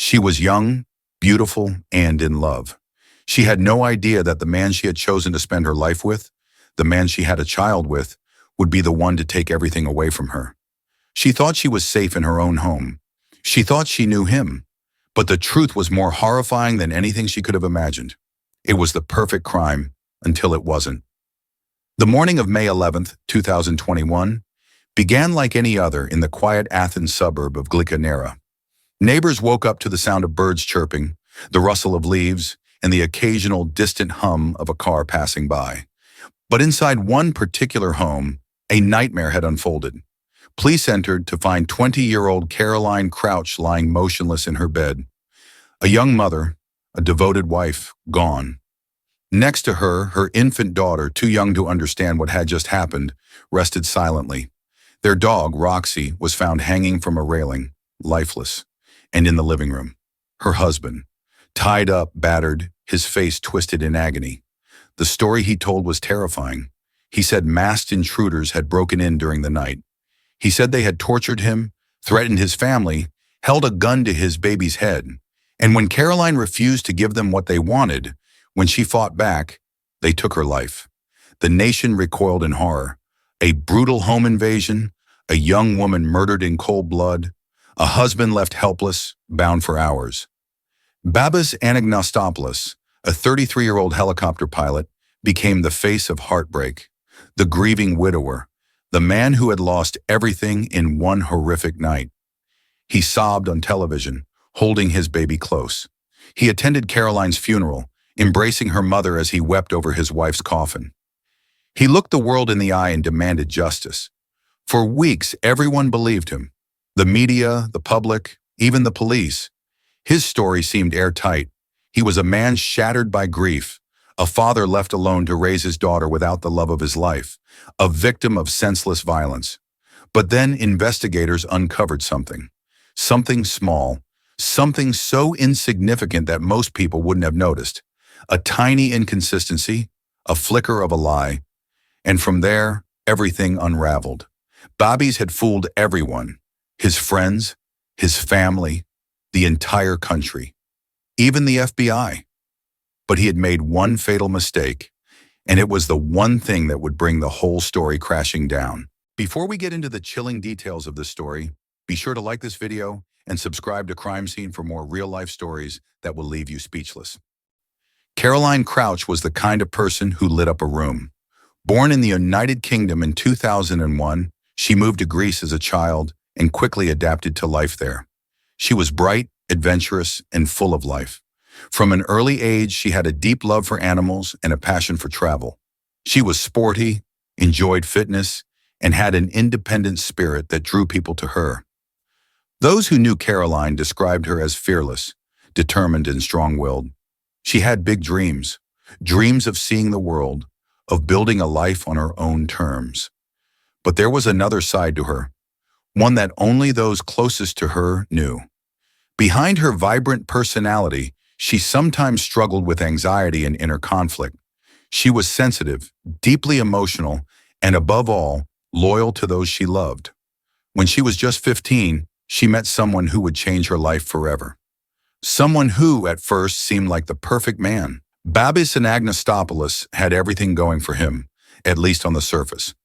She was young, beautiful, and in love. She had no idea that the man she had chosen to spend her life with, the man she had a child with, would be the one to take everything away from her. She thought she was safe in her own home. She thought she knew him. But the truth was more horrifying than anything she could have imagined. It was the perfect crime until it wasn't. The morning of May 11th, 2021, began like any other in the quiet Athens suburb of Glikonera. Neighbors woke up to the sound of birds chirping, the rustle of leaves, and the occasional distant hum of a car passing by. But inside one particular home, a nightmare had unfolded. Police entered to find 20-year-old Caroline Crouch lying motionless in her bed. A young mother, a devoted wife, gone. Next to her, her infant daughter, too young to understand what had just happened, rested silently. Their dog, Roxy, was found hanging from a railing, lifeless. And in the living room, her husband, tied up, battered, his face twisted in agony. The story he told was terrifying. He said masked intruders had broken in during the night. He said they had tortured him, threatened his family, held a gun to his baby's head. And when Caroline refused to give them what they wanted, when she fought back, they took her life. The nation recoiled in horror. A brutal home invasion, a young woman murdered in cold blood, a husband left helpless, bound for hours. Babis Anagnostopoulos, a 33-year-old helicopter pilot, became the face of heartbreak, the grieving widower, the man who had lost everything in one horrific night. He sobbed on television, holding his baby close. He attended Caroline's funeral, embracing her mother as he wept over his wife's coffin. He looked the world in the eye and demanded justice. For weeks, everyone believed him. The media, the public, even the police. His story seemed airtight. He was a man shattered by grief, a father left alone to raise his daughter without the love of his life, a victim of senseless violence. But then investigators uncovered something small, something so insignificant that most people wouldn't have noticed. A tiny inconsistency, a flicker of a lie. And from there, everything unraveled. Babis had fooled everyone. His friends, his family, the entire country, even the FBI. But he had made one fatal mistake, and it was the one thing that would bring the whole story crashing down. Before we get into the chilling details of this story, be sure to like this video and subscribe to Crime Scene for more real-life stories that will leave you speechless. Caroline Crouch was the kind of person who lit up a room. Born in the United Kingdom in 2001, she moved to Greece as a child and quickly adapted to life there. She was bright, adventurous, and full of life. From an early age, she had a deep love for animals and a passion for travel. She was sporty, enjoyed fitness, and had an independent spirit that drew people to her. Those who knew Caroline described her as fearless, determined, and strong-willed. She had big dreams, dreams of seeing the world, of building a life on her own terms. But there was another side to her, one that only those closest to her knew. Behind her vibrant personality, she sometimes struggled with anxiety and inner conflict. She was sensitive, deeply emotional, and above all, loyal to those she loved. When she was just 15, she met someone who would change her life forever. Someone who, at first, seemed like the perfect man. Babis Anagnostopoulos had everything going for him, at least on the surface.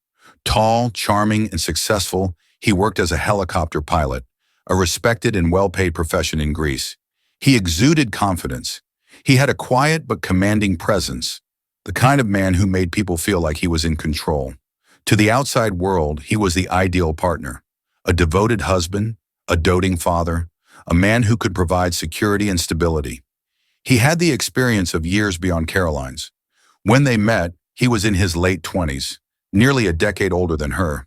Tall, charming, and successful, he worked as a helicopter pilot, a respected and well-paid profession in Greece. He exuded confidence. He had a quiet but commanding presence, the kind of man who made people feel like he was in control. To the outside world, he was the ideal partner, a devoted husband, a doting father, a man who could provide security and stability. He had the experience of years beyond Caroline's. When they met, he was in his late 20s, nearly a decade older than her.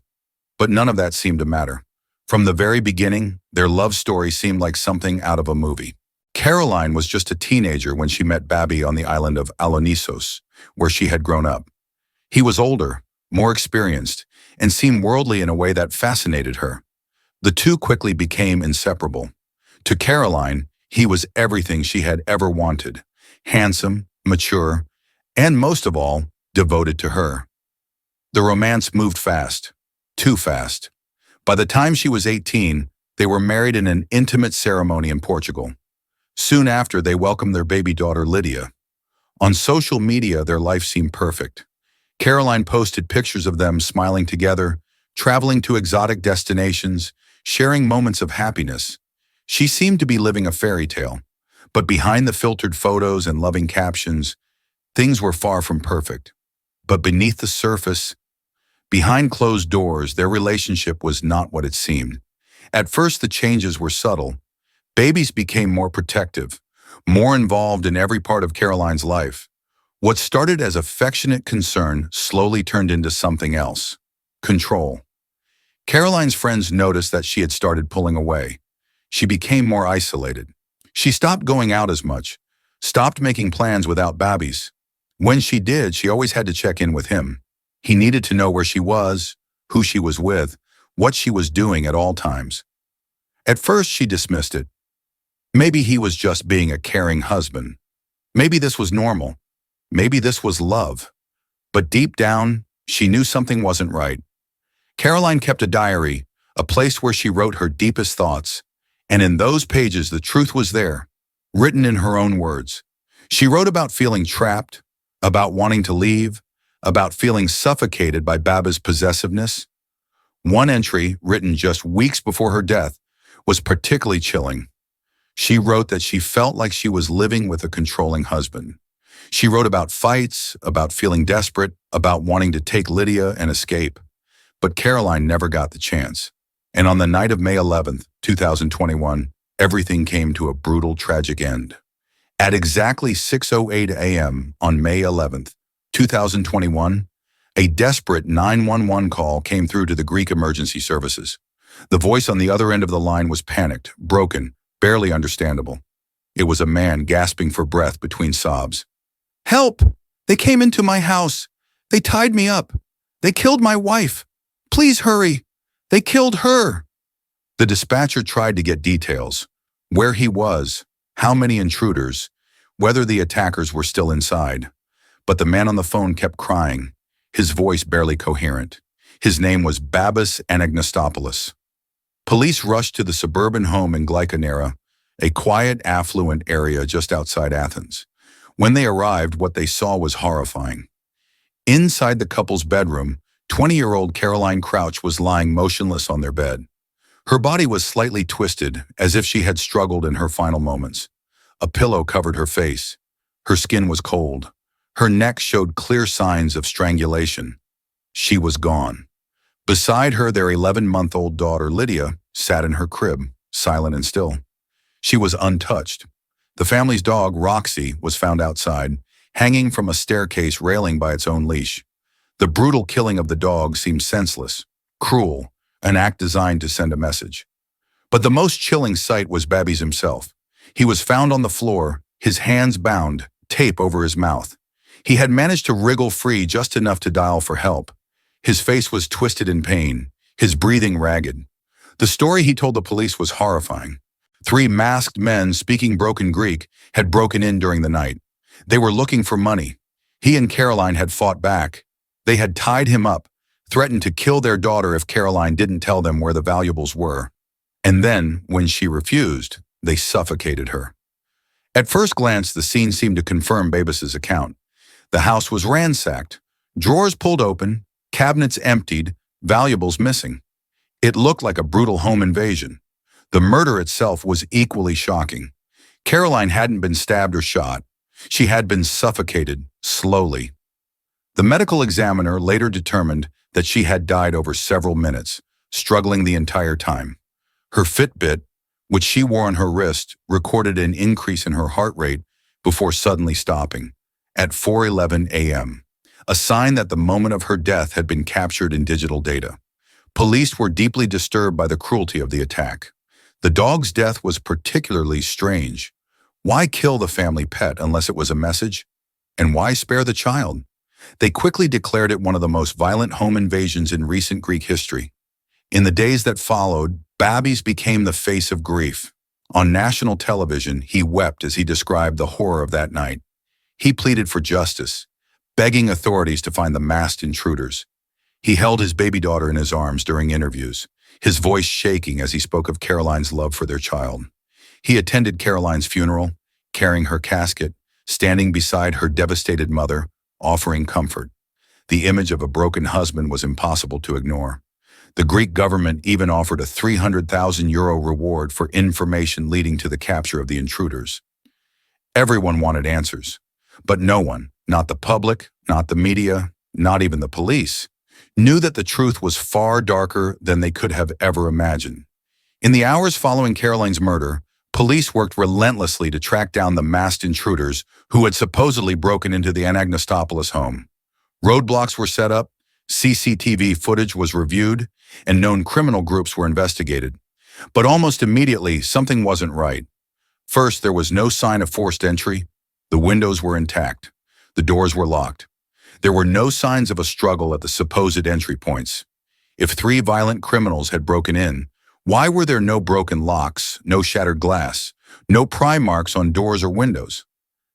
But none of that seemed to matter. From the very beginning, their love story seemed like something out of a movie. Caroline was just a teenager when she met Babis on the island of Alonissos, where she had grown up. He was older, more experienced, and seemed worldly in a way that fascinated her. The two quickly became inseparable. To Caroline, he was everything she had ever wanted: handsome, mature, and most of all, devoted to her. The romance moved fast, too fast. By the time she was 18, they were married in an intimate ceremony in Portugal. Soon after, they welcomed their baby daughter, Lydia. On social media, their life seemed perfect. Caroline posted pictures of them smiling together, traveling to exotic destinations, sharing moments of happiness. She seemed to be living a fairy tale. But behind the filtered photos and loving captions, things were far from perfect. But beneath the surface, behind closed doors, their relationship was not what it seemed. At first, the changes were subtle. Babis became more protective, more involved in every part of Caroline's life. What started as affectionate concern slowly turned into something else: control. Caroline's friends noticed that she had started pulling away. She became more isolated. She stopped going out as much, stopped making plans without Babis. When she did, she always had to check in with him. He needed to know where she was, who she was with, what she was doing at all times. At first, she dismissed it. Maybe he was just being a caring husband. Maybe this was normal. Maybe this was love. But deep down, she knew something wasn't right. Caroline kept a diary, a place where she wrote her deepest thoughts. And in those pages, the truth was there, written in her own words. She wrote about feeling trapped, about wanting to leave, about feeling suffocated by Babis' possessiveness. One entry, written just weeks before her death, was particularly chilling. She wrote that she felt like she was living with a controlling husband. She wrote about fights, about feeling desperate, about wanting to take Lydia and escape. But Caroline never got the chance. And on the night of May 11th, 2021, everything came to a brutal, tragic end. At exactly 6:08 a.m. on May 11th, 2021, a desperate 911 call came through to the Greek emergency services. The voice on the other end of the line was panicked, broken, barely understandable. It was a man gasping for breath between sobs. "Help! They came into my house. They tied me up. They killed my wife. Please hurry. They killed her." The dispatcher tried to get details: where he was, how many intruders, whether the attackers were still inside. But the man on the phone kept crying, his voice barely coherent. His name was Babis Anagnostopoulos. Police rushed to the suburban home in Glyconera, a quiet, affluent area just outside Athens. When they arrived, what they saw was horrifying. Inside the couple's bedroom, 20-year-old Caroline Crouch was lying motionless on their bed. Her body was slightly twisted, as if she had struggled in her final moments. A pillow covered her face. Her skin was cold. Her neck showed clear signs of strangulation. She was gone. Beside her, their 11-month-old daughter, Lydia, sat in her crib, silent and still. She was untouched. The family's dog, Roxy, was found outside, hanging from a staircase railing by its own leash. The brutal killing of the dog seemed senseless, cruel, an act designed to send a message. But the most chilling sight was Babis himself. He was found on the floor, his hands bound, tape over his mouth. He had managed to wriggle free just enough to dial for help. His face was twisted in pain, his breathing ragged. The story he told the police was horrifying. 3 masked men speaking broken Greek had broken in during the night. They were looking for money. He and Caroline had fought back. They had tied him up, threatened to kill their daughter if Caroline didn't tell them where the valuables were. And then, when she refused, they suffocated her. At first glance, the scene seemed to confirm Babis's account. The house was ransacked, drawers pulled open, cabinets emptied, valuables missing. It looked like a brutal home invasion. The murder itself was equally shocking. Caroline hadn't been stabbed or shot. She had been suffocated, slowly. The medical examiner later determined that she had died over several minutes, struggling the entire time. Her Fitbit, which she wore on her wrist, recorded an increase in her heart rate before suddenly stopping at 4:11 a.m., a sign that the moment of her death had been captured in digital data. Police were deeply disturbed by the cruelty of the attack. The dog's death was particularly strange. Why kill the family pet unless it was a message? And why spare the child? They quickly declared it one of the most violent home invasions in recent Greek history. In the days that followed, Babis became the face of grief. On national television, he wept as he described the horror of that night. He pleaded for justice, begging authorities to find the masked intruders. He held his baby daughter in his arms during interviews, his voice shaking as he spoke of Caroline's love for their child. He attended Caroline's funeral, carrying her casket, standing beside her devastated mother, offering comfort. The image of a broken husband was impossible to ignore. The Greek government even offered a €300,000 reward for information leading to the capture of the intruders. Everyone wanted answers, but no one, not the public, not the media, not even the police, knew that the truth was far darker than they could have ever imagined. In the hours following Caroline's murder, police worked relentlessly to track down the masked intruders who had supposedly broken into the Anagnostopoulos home. Roadblocks were set up, CCTV footage was reviewed, and known criminal groups were investigated. But almost immediately, something wasn't right. First, there was no sign of forced entry. The windows were intact. The doors were locked. There were no signs of a struggle at the supposed entry points. If 3 violent criminals had broken in, why were there no broken locks, no shattered glass, no pry marks on doors or windows?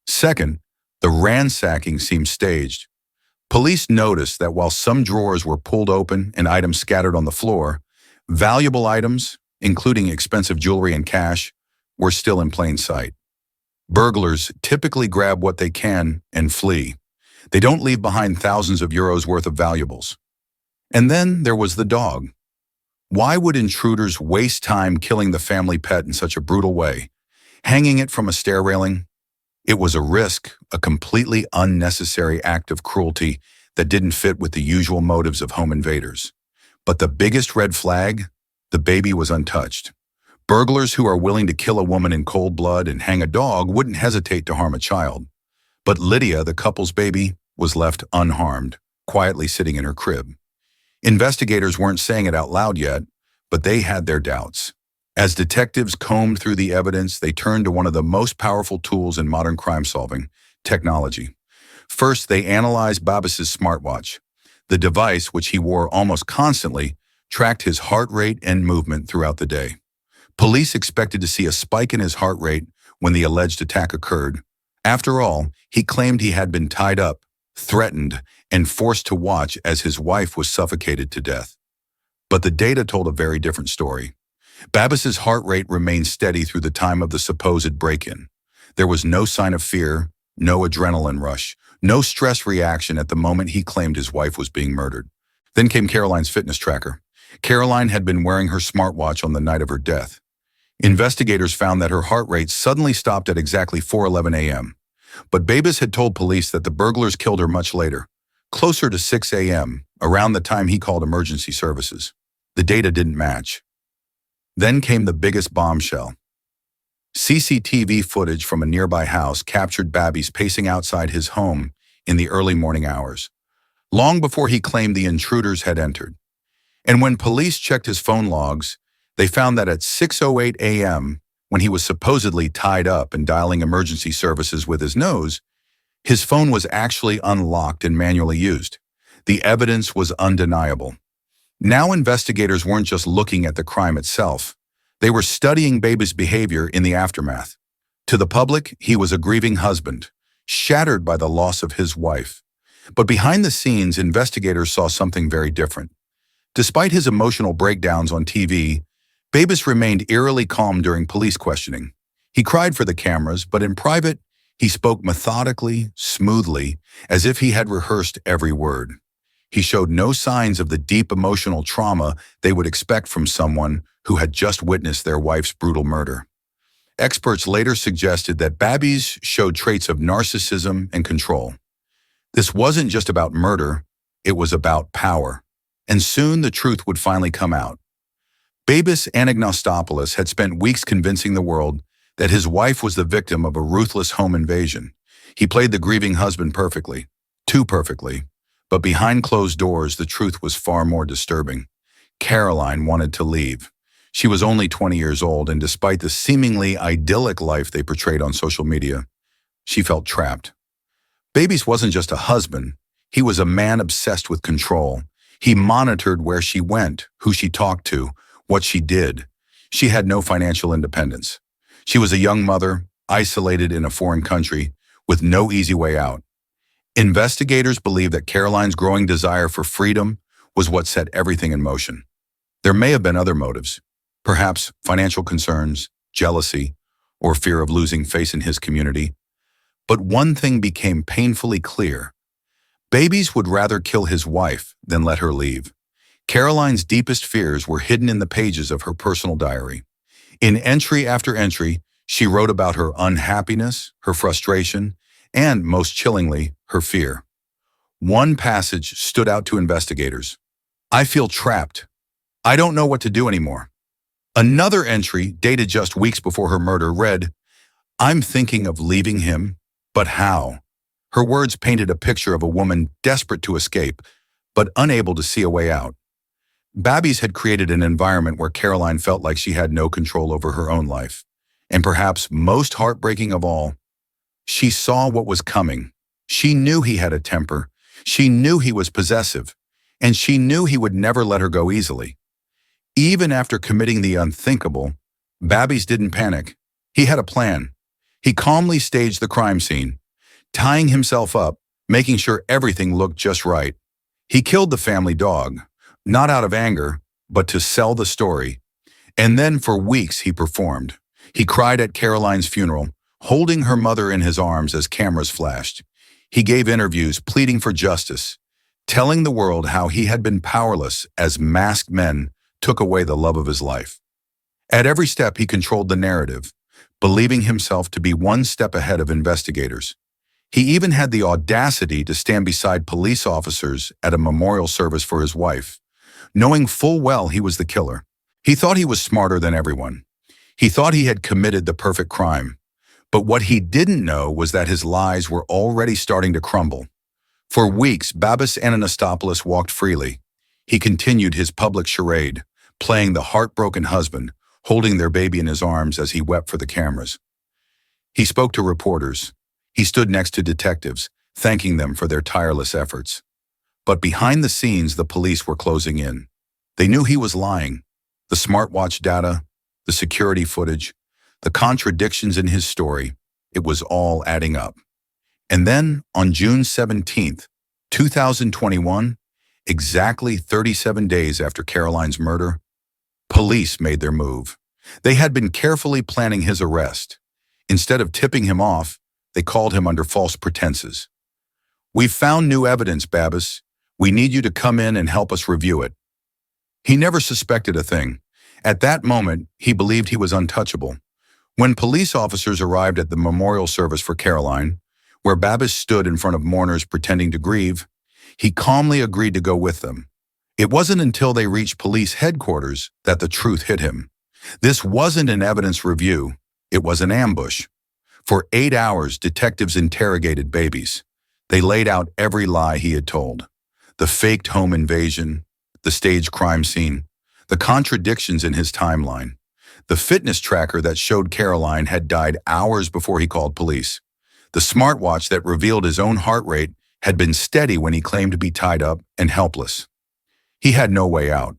Second, the ransacking seemed staged. Police noticed that while some drawers were pulled open and items scattered on the floor, valuable items, including expensive jewelry and cash, were still in plain sight. Burglars typically grab what they can and flee. They don't leave behind thousands of euros worth of valuables. And then there was the dog. Why would intruders waste time killing the family pet in such a brutal way, hanging it from a stair railing? It was a risk, a completely unnecessary act of cruelty that didn't fit with the usual motives of home invaders. But the biggest red flag? The baby was untouched. Burglars who are willing to kill a woman in cold blood and hang a dog wouldn't hesitate to harm a child. But Lydia, the couple's baby, was left unharmed, quietly sitting in her crib. Investigators weren't saying it out loud yet, but they had their doubts. As detectives combed through the evidence, they turned to one of the most powerful tools in modern crime-solving, technology. First, they analyzed Babis's smartwatch. The device, which he wore almost constantly, tracked his heart rate and movement throughout the day. Police expected to see a spike in his heart rate when the alleged attack occurred. After all, he claimed he had been tied up, threatened, and forced to watch as his wife was suffocated to death. But the data told a very different story. Babis's heart rate remained steady through the time of the supposed break-in. There was no sign of fear, no adrenaline rush, no stress reaction at the moment he claimed his wife was being murdered. Then came Caroline's fitness tracker. Caroline had been wearing her smartwatch on the night of her death. Investigators found that her heart rate suddenly stopped at exactly 4:11 a.m. But Babis had told police that the burglars killed her much later, closer to 6 a.m., around the time he called emergency services. The data didn't match. Then came the biggest bombshell. CCTV footage from a nearby house captured Babis pacing outside his home in the early morning hours, long before he claimed the intruders had entered. And when police checked his phone logs, they found that at 6:08 a.m., when he was supposedly tied up and dialing emergency services with his nose, his phone was actually unlocked and manually used. The evidence was undeniable. Now investigators weren't just looking at the crime itself. They were studying Babis' behavior in the aftermath. To the public, he was a grieving husband, shattered by the loss of his wife. But behind the scenes, investigators saw something very different. Despite his emotional breakdowns on TV, Babis remained eerily calm during police questioning. He cried for the cameras, but in private, he spoke methodically, smoothly, as if he had rehearsed every word. He showed no signs of the deep emotional trauma they would expect from someone who had just witnessed their wife's brutal murder. Experts later suggested that Babis showed traits of narcissism and control. This wasn't just about murder, it was about power. And soon the truth would finally come out. Babis Anagnostopoulos had spent weeks convincing the world that his wife was the victim of a ruthless home invasion. He played the grieving husband perfectly, too perfectly. But behind closed doors, the truth was far more disturbing. Caroline wanted to leave. She was only 20 years old, and despite the seemingly idyllic life they portrayed on social media, she felt trapped. Babis wasn't just a husband. He was a man obsessed with control. He monitored where she went, who she talked to, what she did. She had no financial independence. She was a young mother, isolated in a foreign country, with no easy way out. Investigators believe that Caroline's growing desire for freedom was what set everything in motion. There may have been other motives, perhaps financial concerns, jealousy, or fear of losing face in his community. But one thing became painfully clear. Babis would rather kill his wife than let her leave. Caroline's deepest fears were hidden in the pages of her personal diary. In entry after entry, she wrote about her unhappiness, her frustration, and, most chillingly, her fear. One passage stood out to investigators. "I feel trapped. I don't know what to do anymore." Another entry, dated just weeks before her murder, read, "I'm thinking of leaving him, but how?" Her words painted a picture of a woman desperate to escape, but unable to see a way out. Babis had created an environment where Caroline felt like she had no control over her own life. And perhaps most heartbreaking of all, she saw what was coming. She knew he had a temper. She knew he was possessive. And she knew he would never let her go easily. Even after committing the unthinkable, Babis didn't panic. He had a plan. He calmly staged the crime scene, tying himself up, making sure everything looked just right. He killed the family dog, not out of anger, but to sell the story. And then for weeks he performed. He cried at Caroline's funeral, holding her mother in his arms as cameras flashed. He gave interviews pleading for justice, telling the world how he had been powerless as masked men took away the love of his life. At every step he controlled the narrative, believing himself to be one step ahead of investigators. He even had the audacity to stand beside police officers at a memorial service for his wife, knowing full well he was the killer. He thought he was smarter than everyone. He thought he had committed the perfect crime. But what he didn't know was that his lies were already starting to crumble. For weeks, Babis Anagnostopoulos walked freely. He continued his public charade, playing the heartbroken husband, holding their baby in his arms as he wept for the cameras. He spoke to reporters. He stood next to detectives, thanking them for their tireless efforts. But behind the scenes, the police were closing in. They knew he was lying. The smartwatch data, the security footage, the contradictions in his story, it was all adding up. And then, on June 17th, 2021, exactly 37 days after Caroline's murder, police made their move. They had been carefully planning his arrest. Instead of tipping him off, they called him under false pretenses. "We've found new evidence, Babis. We need you to come in and help us review it." He never suspected a thing. At that moment, he believed he was untouchable. When police officers arrived at the memorial service for Caroline, where Babis stood in front of mourners pretending to grieve, he calmly agreed to go with them. It wasn't until they reached police headquarters that the truth hit him. This wasn't an evidence review. It was an ambush. For 8 hours, detectives interrogated Babis. They laid out every lie he had told. The faked home invasion, the staged crime scene, the contradictions in his timeline, the fitness tracker that showed Caroline had died hours before he called police, the smartwatch that revealed his own heart rate had been steady when he claimed to be tied up and helpless. He had no way out.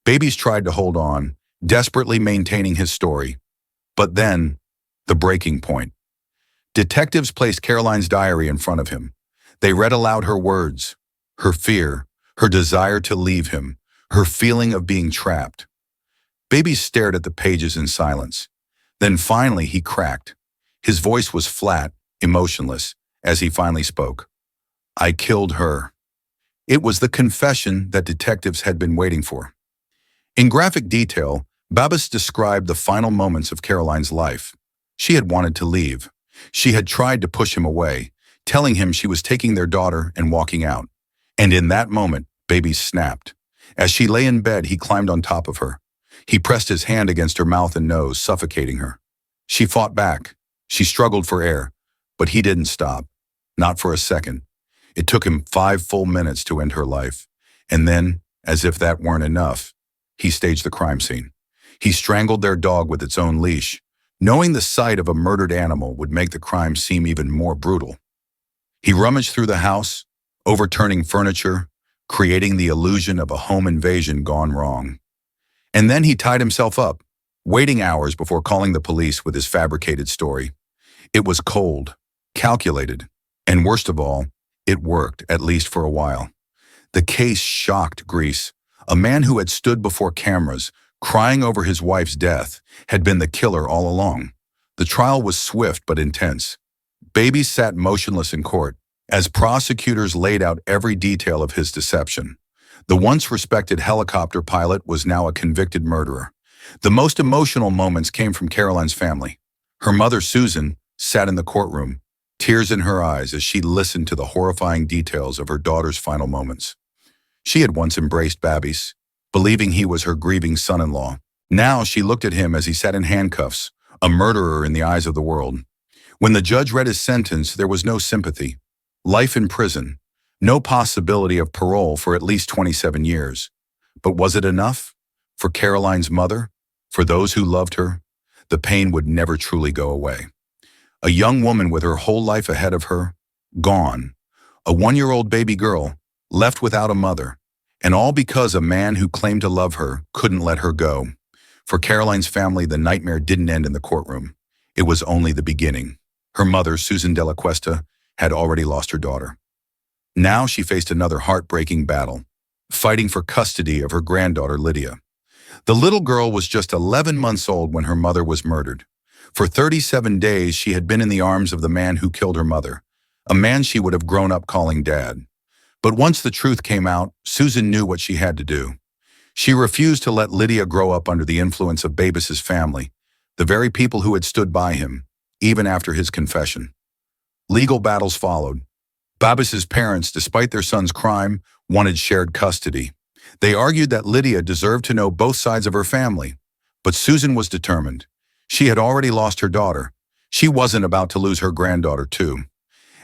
Babis tried to hold on, desperately maintaining his story. But then, the breaking point. Detectives placed Caroline's diary in front of him. They read aloud her words, her fear, her desire to leave him, her feeling of being trapped. Babis stared at the pages in silence. Then finally he cracked. His voice was flat, emotionless, as he finally spoke. "I killed her." It was the confession that detectives had been waiting for. In graphic detail, Babis described the final moments of Caroline's life. She had wanted to leave. She had tried to push him away, telling him she was taking their daughter and walking out. And in that moment, Babis snapped. As she lay in bed, he climbed on top of her. He pressed his hand against her mouth and nose, suffocating her. She fought back. She struggled for air, but he didn't stop. Not for a second. It took him 5 full minutes to end her life. And then, as if that weren't enough, he staged the crime scene. He strangled their dog with its own leash, knowing the sight of a murdered animal would make the crime seem even more brutal. He rummaged through the house, overturning furniture, creating the illusion of a home invasion gone wrong. And then he tied himself up, waiting hours before calling the police with his fabricated story. It was cold, calculated, and worst of all, it worked, at least for a while. The case shocked Greece. A man who had stood before cameras, crying over his wife's death, had been the killer all along. The trial was swift but intense. Babis sat motionless in court as prosecutors laid out every detail of his deception. The once respected helicopter pilot was now a convicted murderer. The most emotional moments came from Caroline's family. Her mother, Susan, sat in the courtroom, tears in her eyes as she listened to the horrifying details of her daughter's final moments. She had once embraced Babis, believing he was her grieving son-in-law. Now she looked at him as he sat in handcuffs, a murderer in the eyes of the world. When the judge read his sentence, there was no sympathy. Life in prison, no possibility of parole for at least 27 years. But was it enough? For Caroline's mother? For those who loved her? The pain would never truly go away. A young woman with her whole life ahead of her, gone. A 1-year-old baby girl, left without a mother. And all because a man who claimed to love her couldn't let her go. For Caroline's family, the nightmare didn't end in the courtroom. It was only the beginning. Her mother, Susan Della Cuesta, had already lost her daughter. Now she faced another heartbreaking battle, fighting for custody of her granddaughter, Lydia. The little girl was just 11 months old when her mother was murdered. For 37 days, she had been in the arms of the man who killed her mother, a man she would have grown up calling dad. But once the truth came out, Susan knew what she had to do. She refused to let Lydia grow up under the influence of Babis's family, the very people who had stood by him, even after his confession. Legal battles followed. Babis's parents, despite their son's crime, wanted shared custody. They argued that Lydia deserved to know both sides of her family. But Susan was determined. She had already lost her daughter. She wasn't about to lose her granddaughter, too.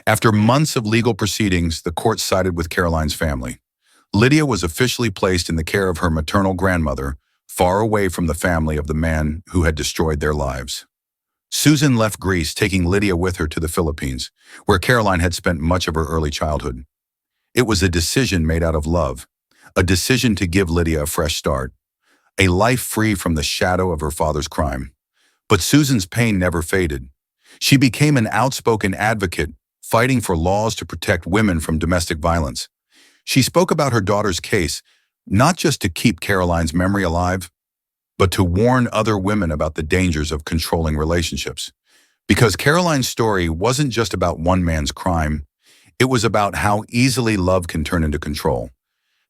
After months of legal proceedings, the court sided with Caroline's family. Lydia was officially placed in the care of her maternal grandmother, far away from the family of the man who had destroyed their lives. Susan left Greece, taking Lydia with her to the Philippines, where Caroline had spent much of her early childhood. It was a decision made out of love, a decision to give Lydia a fresh start, a life free from the shadow of her father's crime. But Susan's pain never faded. She became an outspoken advocate, fighting for laws to protect women from domestic violence. She spoke about her daughter's case, not just to keep Caroline's memory alive, but to warn other women about the dangers of controlling relationships. Because Caroline's story wasn't just about one man's crime, it was about how easily love can turn into control,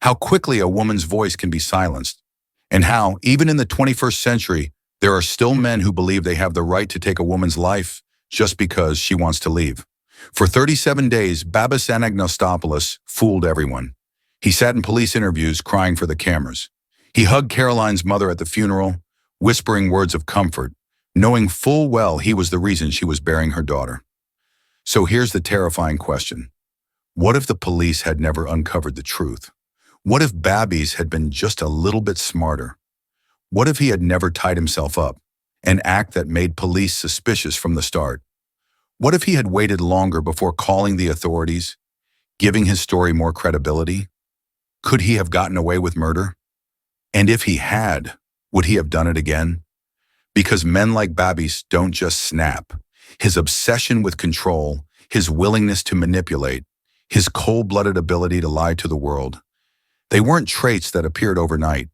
how quickly a woman's voice can be silenced, and how, even in the 21st century, there are still men who believe they have the right to take a woman's life just because she wants to leave. For 37 days, Babis Anagnostopoulos fooled everyone. He sat in police interviews crying for the cameras. He hugged Caroline's mother at the funeral, whispering words of comfort, knowing full well he was the reason she was burying her daughter. So here's the terrifying question. What if the police had never uncovered the truth? What if Babis had been just a little bit smarter? What if he had never tied himself up, an act that made police suspicious from the start? What if he had waited longer before calling the authorities, giving his story more credibility? Could he have gotten away with murder? And if he had, would he have done it again? Because men like Babis don't just snap. His obsession with control, his willingness to manipulate, his cold-blooded ability to lie to the world, they weren't traits that appeared overnight.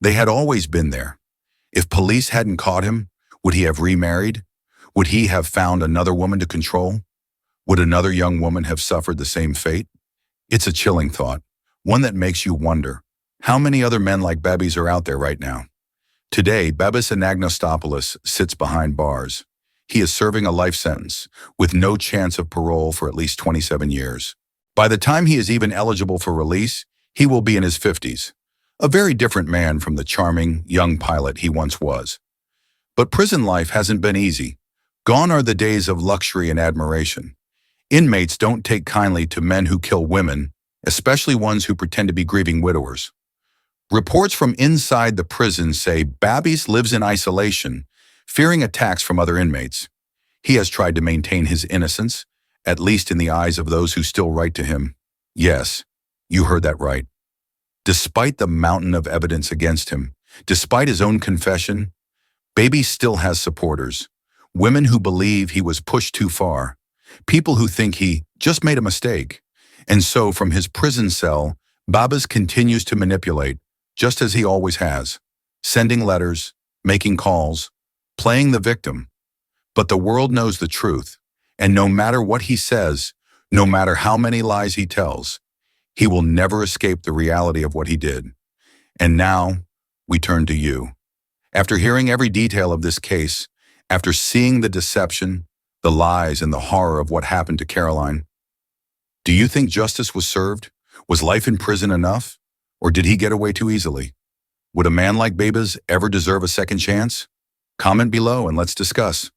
They had always been there. If police hadn't caught him, would he have remarried? Would he have found another woman to control? Would another young woman have suffered the same fate? It's a chilling thought, one that makes you wonder, how many other men like Babis are out there right now? Today, Babis Anagnostopoulos sits behind bars. He is serving a life sentence, with no chance of parole for at least 27 years. By the time he is even eligible for release, he will be in his 50s, a very different man from the charming, young pilot he once was. But prison life hasn't been easy. Gone are the days of luxury and admiration. Inmates don't take kindly to men who kill women, especially ones who pretend to be grieving widowers. Reports from inside the prison say Babis lives in isolation, fearing attacks from other inmates. He has tried to maintain his innocence, at least in the eyes of those who still write to him. Yes, you heard that right. Despite the mountain of evidence against him, despite his own confession, Babis still has supporters. Women who believe he was pushed too far. People who think he just made a mistake. And so from his prison cell, Babis continues to manipulate, just as he always has, sending letters, making calls, playing the victim. But the world knows the truth, and no matter what he says, no matter how many lies he tells, he will never escape the reality of what he did. And now, we turn to you. After hearing every detail of this case, after seeing the deception, the lies, and the horror of what happened to Caroline, do you think justice was served? Was life in prison enough? Or did he get away too easily? Would a man like Babis ever deserve a second chance? Comment below and let's discuss.